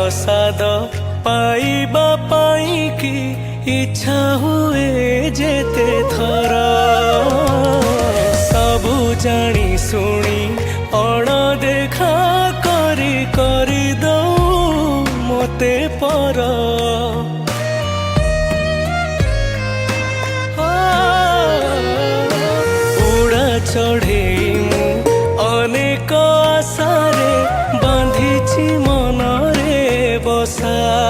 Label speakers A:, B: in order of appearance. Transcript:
A: प्रसाद पाइबा पाई की इच्छा हुए जेते थर सबु जानी सुनी अणदेखा करी करी दऊ मते पर उड़ा चढ़े अनेक आशारे बांधिछि मनरे बसा।